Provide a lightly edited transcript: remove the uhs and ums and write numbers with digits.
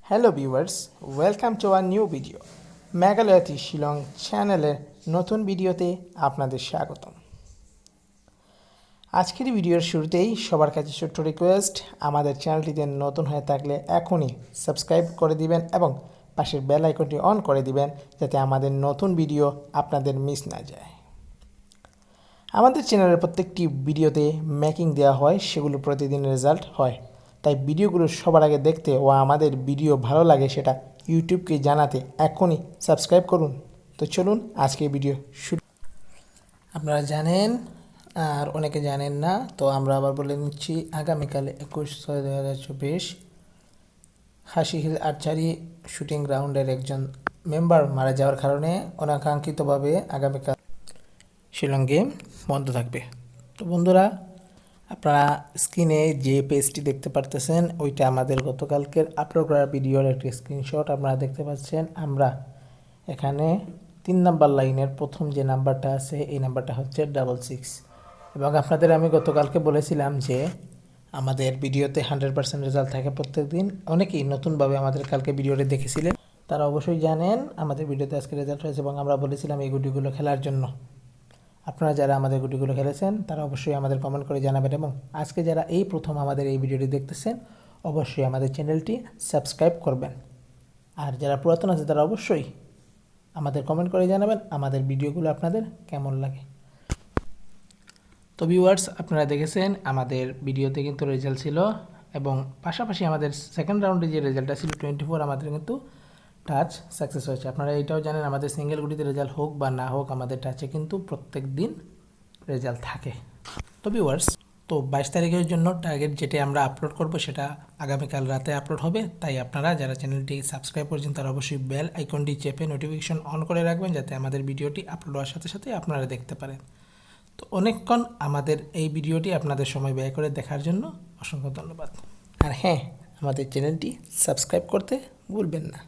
Hello viewers, welcome to our new video. মেঘালয়াতি শিলং চ্যানেলের নতুন ভিডিওতে আপনাদের স্বাগতম। আজকের ভিডিওর শুরুতেই সবার কাছে ছোট্ট রিকোয়েস্ট, আমাদের চ্যানেলটিতে নতুন হয়ে থাকলে এখনই সাবস্ক্রাইব করে দিবেন এবং পাশের বেল আইকনটি অন করে দিবেন যাতে আমাদের নতুন ভিডিও আপনাদের মিস না যায়। আমাদের চ্যানেলের প্রত্যেকটি ভিডিওতে মেকিং দেওয়া হয়, সেগুলো প্রতিদিন রেজাল্ট হয়। তাই ভিডিওগুলো সবার আগে দেখতে ও আমাদের ভিডিও ভালো লাগে সেটা ইউটিউবকে জানাতে এখনই সাবস্ক্রাইব করুন। তো চলুন আজকে ভিডিও শুরু। আপনারা জানেন আর অনেকে জানেন না, তো আমরা আবার বলে নিচ্ছি, আগামীকাল 21/6/2024 হাসি হিল আর্চারি শুটিং গ্রাউন্ডের একজন মেম্বার মারা যাওয়ার কারণে অনাকাঙ্ক্ষিতভাবে আগামীকাল শিলং গেম বন্ধ থাকবে। তো বন্ধুরা, আপনারা স্ক্রিনে যে পেজটি দেখতে পারতেছেন ওইটা আমাদের গতকালকের আপলোড করা ভিডিওর একটি স্ক্রিনশট আপনারা দেখতে পাচ্ছেন। আমরা এখানে 3 নাম্বার লাইনের প্রথম যে নাম্বারটা আছে এই নাম্বারটা হচ্ছে 66, এবং আপনাদের আমি গতকালকে বলেছিলাম যে আমাদের ভিডিওতে 100% রেজাল্ট থাকে প্রত্যেক দিন। অনেকেই নতুনভাবে আমাদের কালকে ভিডিওটি দেখেছিলেন, তারা অবশ্যই জানেন আমাদের ভিডিওতে আজকে রেজাল্ট হয়েছে, এবং আমরা বলেছিলাম এই গুটিগুলো খেলার জন্য। আপনারা যারা আমাদের গুটিগুলো খেলেছেন তারা অবশ্যই আমাদের কমেন্ট করে জানাবেন, এবং আজকে যারা এই প্রথম আমাদের এই ভিডিওটি দেখতেছেন অবশ্যই আমাদের চ্যানেলটি সাবস্ক্রাইব করবেন। আর যারা পুরাতন আছে তারা অবশ্যই আমাদের কমেন্ট করে জানাবেন আমাদের ভিডিওগুলো আপনাদের কেমন লাগে। তো ভিউয়ার্স, আপনারা দেখেছেন আমাদের ভিডিওতে কিন্তু রেজাল্ট ছিল, এবং পাশাপাশি আমাদের সেকেন্ড রাউন্ডে যে রেজাল্টটা ছিল 24, আমাদের কিন্তু টাচ সাকসেস হয়েছে। আপনারা এটাও জানেন আমাদের সিঙ্গেল গুটিতে রেজাল্ট হোক বা না হোক, আমাদের টাচে কিন্তু প্রত্যেক দিন রেজাল্ট থাকে। তো ভিউয়ার্স, তো 22 তারিখের জন্য টার্গেট যেটা আমরা আপলোড করব সেটা আগামীকাল রাতে আপলোড হবে। তাই আপনারা যারা চ্যানেলটি সাবস্ক্রাইব করেছেন তারা অবশ্যই বেল আইকনটি চেপে নোটিফিকেশন অন করে রাখবেন যাতে আমাদের ভিডিওটি আপলোড হওয়ার সাথে সাথে আপনারা দেখতে পারেন। তো অনেকক্ষণ আমাদের এই ভিডিওটি আপনাদের সময় ব্যয় করে দেখার জন্য অসংখ্য ধন্যবাদ। আর হ্যাঁ, আমাদের চ্যানেলটি সাবস্ক্রাইব করতে ভুলবেন না।